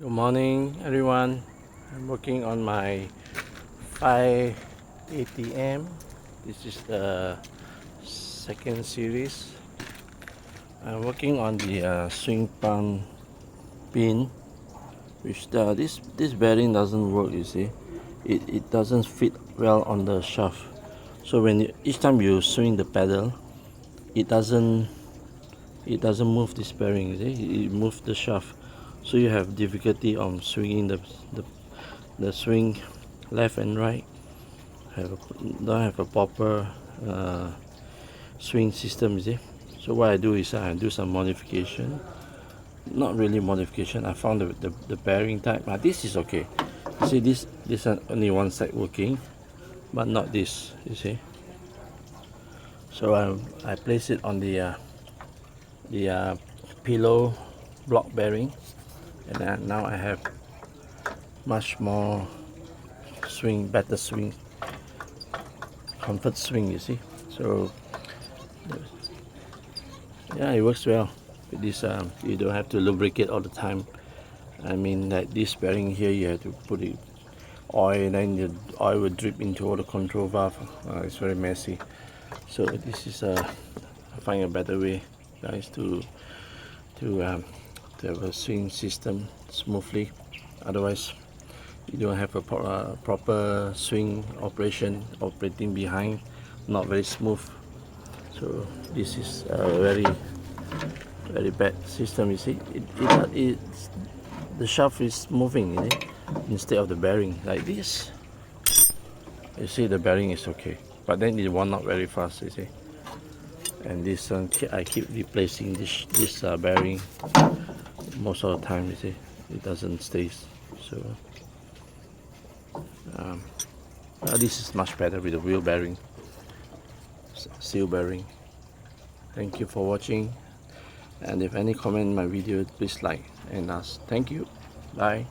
Good morning, everyone. I'm working on my 5 ATM. This is the second series. I'm working on the swing pump pin, which this bearing doesn't work. You see, it doesn't fit well on the shaft. So each time you swing the pedal, it doesn't move this bearing. You see, it moves the shaft. So you have difficulty on swinging the swing left and right. Don't have a proper swing system, you see. So what I do is I do some modification. Not really modification. I found the bearing type. This is okay. You see, this is only one side working, but not this. You see. So I place it on the pillow block bearing, and now I have much more better swing, comfort swing. You see. So yeah, it works well with this. You don't have to lubricate all the time. I mean, like this bearing here, you have to put it oil, and then the oil will drip into all the control valve. It's very messy. So this is I find a better way, guys, to have a swing system smoothly. Otherwise, you don't have a proper swing operating behind, not very smooth. So this is a very bad system. You see, the shaft is moving, you see, instead of the bearing like this. You see, the bearing is okay, but then it worn out very fast. You see, and this I keep replacing this bearing most of the time. You see, it doesn't stay. So this is much better with the wheel bearing, seal bearing. Thank you for watching, and if any comment in my video, please like and ask. Thank you. Bye.